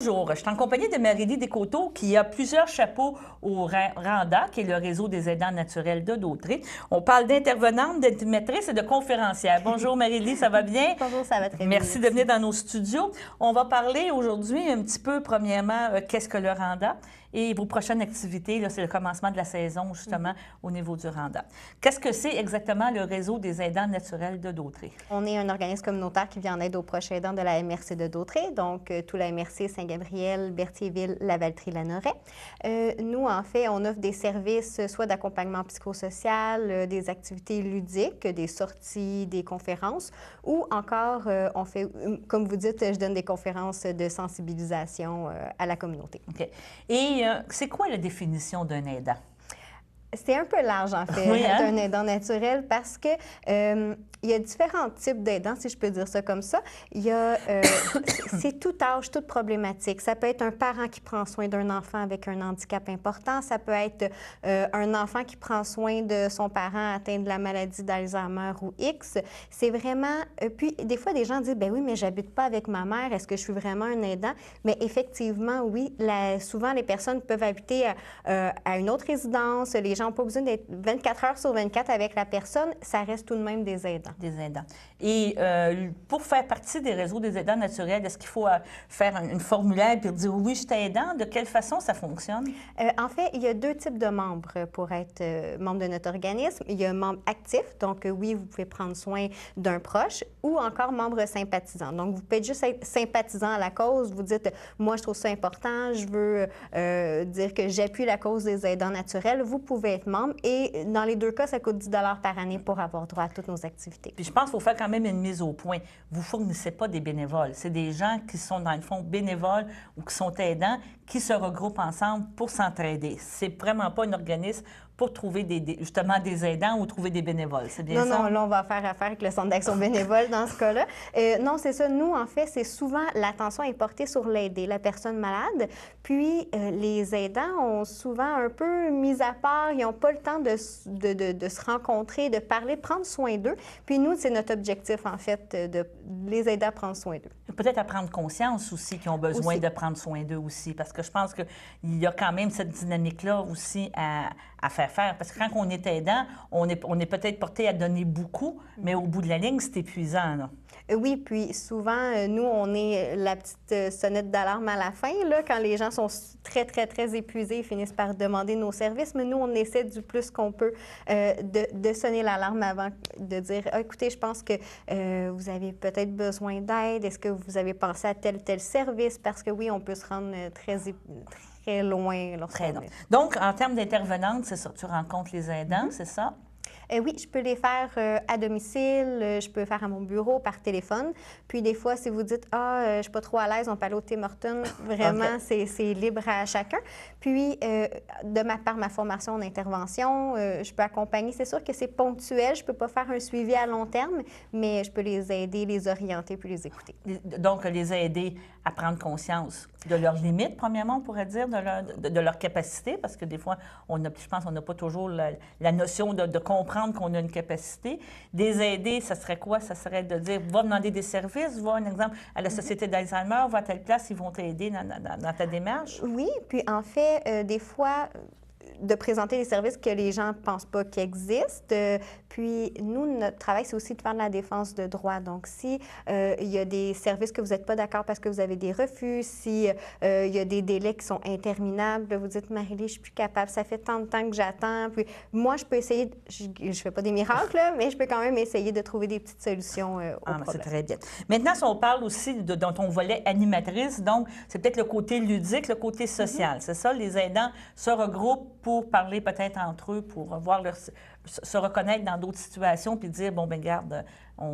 Bonjour, je suis en compagnie de Marie-Lie Descoteaux qui a plusieurs chapeaux au RANDA, qui est le réseau des aidants naturels de Dautré. On parle d'intervenante, d'animatrice et de conférencière. Bonjour Marie-Lie, ça va bien? Bonjour, ça va très bien. Merci de venir dans nos studios. On va parler aujourd'hui un petit peu, premièrement, qu'est-ce que le RANDA et vos prochaines activités. C'est le commencement de la saison, justement, au niveau du RANDA. Qu'est-ce que c'est exactement le réseau des aidants naturels de Dautré? On est un organisme communautaire qui vient en aide aux proches aidants de la MRC de Dautré, donc tout la MRC Saint-Gabriel, Berthierville, Lavaltrie, Lanoret. Nous, en fait, on offre des services soit d'accompagnement psychosocial, des activités ludiques, des sorties, des conférences, ou encore, on fait, comme vous dites, je donne des conférences de sensibilisation à la communauté. OK. Et c'est quoi la définition d'un aidant? C'est un peu large, en fait, oui, hein? d'un aidant naturel parce que il y a différents types d'aidants, si je peux dire ça comme ça. Il y a, c'est tout âge, toute problématique. Ça peut être un parent qui prend soin d'un enfant avec un handicap important. Ça peut être un enfant qui prend soin de son parent atteint de la maladie d'Alzheimer ou X. C'est vraiment... puis, des fois, des gens disent, ben oui, mais j'habite pas avec ma mère. Est-ce que je suis vraiment un aidant? Mais effectivement, oui. Souvent, les personnes peuvent habiter à une autre résidence. Les gens n'ont pas besoin d'être 24 heures sur 24 avec la personne. Ça reste tout de même des aidants. Des aidants. Et pour faire partie des réseaux des aidants naturels, est-ce qu'il faut faire une formulaire et dire oui, je suis aidant? De quelle façon ça fonctionne? En fait, il y a deux types de membres pour être membre de notre organisme. Il y a un membre actif, donc oui, vous pouvez prendre soin d'un proche, ou encore membre sympathisant. Donc, vous pouvez juste être sympathisant à la cause. Vous dites, moi, je trouve ça important, je veux dire que j'appuie la cause des aidants naturels. Vous pouvez être membre et dans les deux cas, ça coûte 10 $ par année pour avoir droit à toutes nos activités. Puis je pense qu'il faut faire quand même une mise au point. Vous ne fournissez pas des bénévoles. C'est des gens qui sont, dans le fond, bénévoles ou qui sont aidants, qui se regroupent ensemble pour s'entraider. C'est vraiment pas un organisme pour trouver justement des aidants ou trouver des bénévoles. C'est bien ça? Non, là, on va faire affaire avec le Centre d'action bénévole dans ce cas-là. Non, c'est ça. Nous, en fait, c'est souvent l'attention est portée sur l'aider, la personne malade. Puis, les aidants ont souvent un peu mis à part. Ils n'ont pas le temps de se rencontrer, de parler, de prendre soin d'eux. Puis, nous, c'est notre objectif, en fait, de les aider à prendre soin d'eux. Peut-être à prendre conscience aussi qu'ils ont besoin aussi de prendre soin d'eux aussi, parce que je pense qu'il y a quand même cette dynamique-là aussi à faire faire. Parce que quand on est aidant, on est peut-être porté à donner beaucoup, mais au bout de la ligne, c'est épuisant, là. Oui, puis souvent, nous, on est la petite sonnette d'alarme à la fin, là, quand les gens sont très, très, très épuisés, ils finissent par demander nos services, mais nous, on essaie du plus qu'on peut de sonner l'alarme avant de dire « Écoutez, je pense que vous avez peut-être besoin d'aide. Est-ce que vous avez pensé à tel service? » Parce que oui, on peut se rendre très loin. Très long. Donc, en termes d'intervenante, c'est ça, tu rencontres les aidants, c'est ça? Oui, je peux les faire à domicile, je peux faire à mon bureau, par téléphone. Puis des fois, si vous dites « Ah, je ne suis pas trop à l'aise, on peut aller au Tim Hortons », vraiment, okay. C'est libre à chacun. Puis, par ma formation en intervention, je peux accompagner. C'est sûr que c'est ponctuel, je ne peux pas faire un suivi à long terme, mais je peux les aider, les orienter puis les écouter. Donc, les aider à prendre conscience de leurs limites, premièrement, on pourrait dire, de leur capacité, parce que des fois, je pense qu'on n'a pas toujours la notion de comprendre qu'on a une capacité. Des aider, ça serait quoi? Ça serait de dire, va demander des services, va, un exemple, à la Société d'Alzheimer, va à telle place, ils vont t'aider dans ta démarche? Oui, puis en fait, des fois, de présenter des services que les gens ne pensent pas qu'ils existent. Puis, nous, notre travail, c'est aussi de faire de la défense de droits. Donc, si il y a des services que vous n'êtes pas d'accord parce que vous avez des refus, si il y a des délais qui sont interminables, vous dites, Marie-Lie, je ne suis plus capable, ça fait tant de temps que j'attends. Puis, moi, je peux essayer, je ne fais pas des miracles, là, mais je peux quand même essayer de trouver des petites solutions au problème. C'est très bien. Maintenant, si on parle aussi de ton volet animatrice, donc, c'est peut-être le côté ludique, le côté social. C'est ça, les aidants se regroupent pour parler peut-être entre eux, pour voir se reconnaître dans d'autres situations, puis dire, bon, bien, regarde,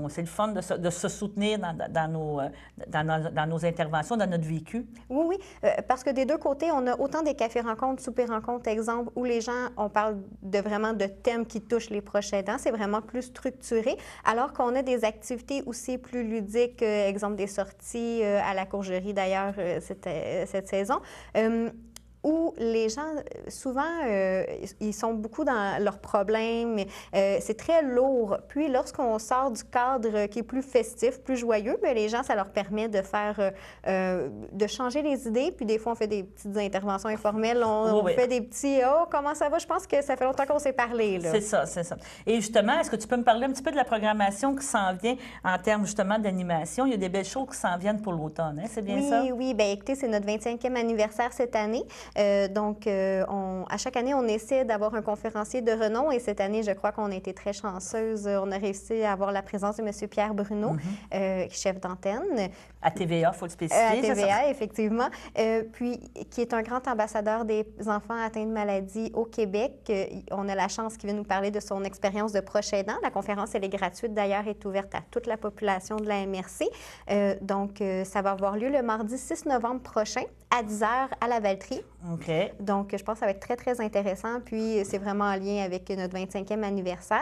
c'est le fun de se soutenir dans nos interventions, dans notre vécu. Oui, parce que des deux côtés, on a autant des cafés-rencontres, soupers-rencontres, exemple, où les gens, on parle vraiment de thèmes qui touchent les proches aidants, c'est vraiment plus structuré, alors qu'on a des activités aussi plus ludiques, exemple des sorties à la courgerie d'ailleurs cette saison. où les gens, souvent, ils sont beaucoup dans leurs problèmes. C'est très lourd. Puis, lorsqu'on sort du cadre qui est plus festif, plus joyeux, bien, les gens, ça leur permet de faire, de changer les idées. Puis, des fois, on fait des petites interventions informelles. On fait des petits « Oh, comment ça va? Je pense que ça fait longtemps qu'on s'est parlé. » C'est ça, c'est ça. Et justement, est-ce que tu peux me parler un petit peu de la programmation qui s'en vient en termes, justement, d'animation? Il y a des belles choses qui s'en viennent pour l'automne, hein? C'est bien ça? Oui. Bien, écoutez, c'est notre 25e anniversaire cette année. Donc, à chaque année, on essaie d'avoir un conférencier de renom et cette année, je crois qu'on a été très chanceuse. On a réussi à avoir la présence de M. Pierre Bruno, chef d'antenne. À TVA, il faut le spécifier. À TVA, effectivement. Puis, qui est un grand ambassadeur des enfants atteints de maladies au Québec. On a la chance qu'il vienne nous parler de son expérience de proche aidant. La conférence, elle est gratuite d'ailleurs, est ouverte à toute la population de la MRC. Donc, ça va avoir lieu le mardi 6 novembre prochain à 10h à la Valtrie. OK. Donc, je pense que ça va être très, très intéressant. Puis, c'est vraiment en lien avec notre 25e anniversaire.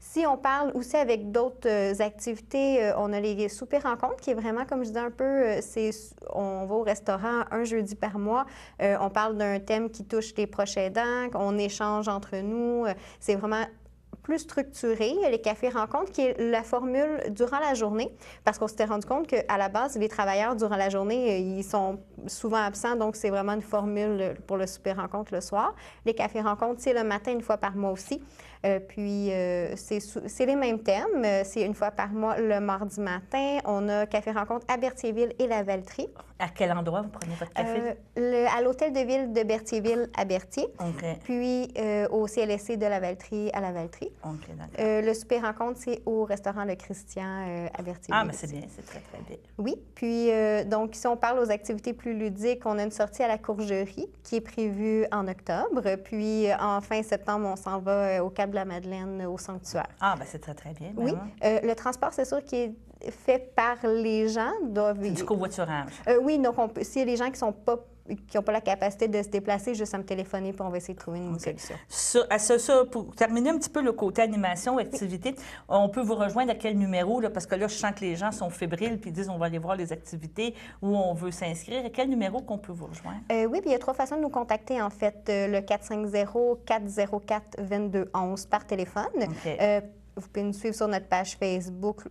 Si on parle aussi avec d'autres activités, on a les soupers rencontres qui est vraiment, comme je disais un peu, on va au restaurant un jeudi par mois. On parle d'un thème qui touche les proches aidants. On échange entre nous. C'est vraiment plus structuré. Il y a les cafés rencontres, qui est la formule durant la journée, parce qu'on s'était rendu compte qu'à la base, les travailleurs, durant la journée, ils sont souvent absents, donc c'est vraiment une formule pour le souper rencontre le soir. Les cafés rencontres, c'est le matin, une fois par mois aussi. Puis, c'est les mêmes thèmes. C'est une fois par mois, le mardi matin. On a café rencontre à Berthierville et la Valtrie. À quel endroit vous prenez votre café? À l'hôtel de ville de Berthierville à Berthier. OK. Puis, au CLSC de la Valtrie à la Valtrie. OK, d'accord. Le souper rencontre, c'est au restaurant Le Christian à Berthierville. Ah, mais c'est bien, c'est très, très bien. Oui. Puis, donc, si on parle aux activités plus ludiques, on a une sortie à la courgerie qui est prévue en octobre. Puis, en fin septembre, on s'en va au Cap de la Madeleine, au sanctuaire. Ah, bien, c'est très, très bien. Oui. Le transport, c'est sûr qu'il est fait par les gens. C'est du covoiturage. Oui, donc, s'il y a des gens qui n'ont pas la capacité de se déplacer, juste à me téléphoner, puis on va essayer de trouver une solution. Pour terminer un petit peu le côté animation, activité, on peut vous rejoindre à quel numéro? Là, parce que là, je sens que les gens sont fébriles puis disent on va aller voir les activités où on veut s'inscrire. À quel numéro qu'on peut vous rejoindre? Oui, puis il y a 3 façons de nous contacter, en fait. Le 450-404-2211 par téléphone. Okay. Vous pouvez nous suivre sur notre page Facebook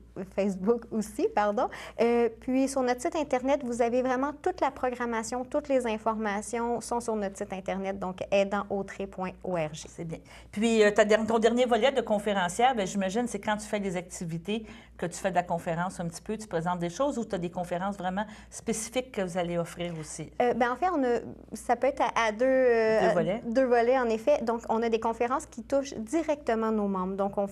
aussi, pardon. Puis, sur notre site Internet, vous avez vraiment toute la programmation, toutes les informations sont sur notre site Internet, donc aidantautré.org. C'est bien. Puis, ton dernier volet de conférencière, bien, j'imagine, c'est quand tu fais des activités, que tu fais de la conférence un petit peu, tu présentes des choses ou tu as des conférences vraiment spécifiques que vous allez offrir aussi? Bien, en fait, ça peut être à deux volets. 2 volets, en effet. Donc, on a des conférences qui touchent directement nos membres. Donc, on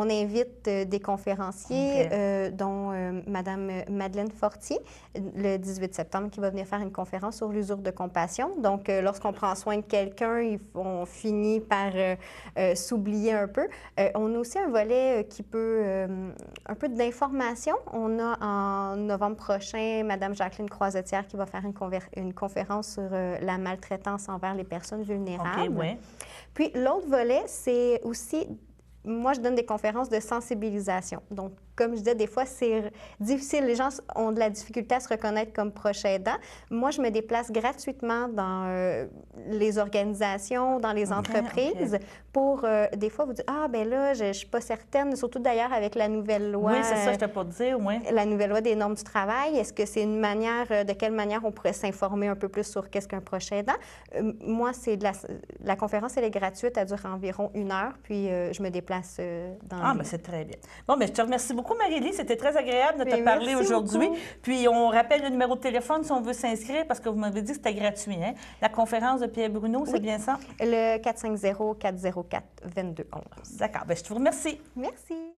invite des conférenciers, dont Mme Madeleine Fortier, le 18 septembre, qui va venir faire une conférence sur l'usure de compassion. Donc, lorsqu'on prend soin de quelqu'un, on finit par s'oublier un peu. On a aussi un volet qui peut... un peu d'information. On a en novembre prochain Mme Jacqueline Croisetière qui va faire une conférence sur la maltraitance envers les personnes vulnérables. OK, oui. Puis l'autre volet, c'est aussi... Moi, je donne des conférences de sensibilisation. Donc, comme je disais, des fois, c'est difficile. Les gens ont de la difficulté à se reconnaître comme proche aidant. Moi, je me déplace gratuitement dans les organisations, dans les entreprises pour, des fois, vous dire « Ah, bien là, je ne suis pas certaine. » Surtout d'ailleurs avec la nouvelle loi. Oui, c'est ça, je t'ai pas dire, oui. La nouvelle loi des normes du travail. Est-ce que c'est une manière, de quelle manière on pourrait s'informer un peu plus sur qu'est-ce qu'un proche aidant? Moi, c'est la conférence, elle est gratuite. Elle dure environ 1 heure. Puis, je me déplace dans Ah, bien, c'est très bien. Bon, bien, je te remercie beaucoup, Marie-Lie. C'était très agréable de te parler aujourd'hui. Beaucoup. Puis, on rappelle le numéro de téléphone si on veut s'inscrire parce que vous m'avez dit que c'était gratuit. Hein? La conférence de Pierre Bruno, c'est bien ça? Le 450-404-2211. D'accord. Bien, je te remercie. Merci.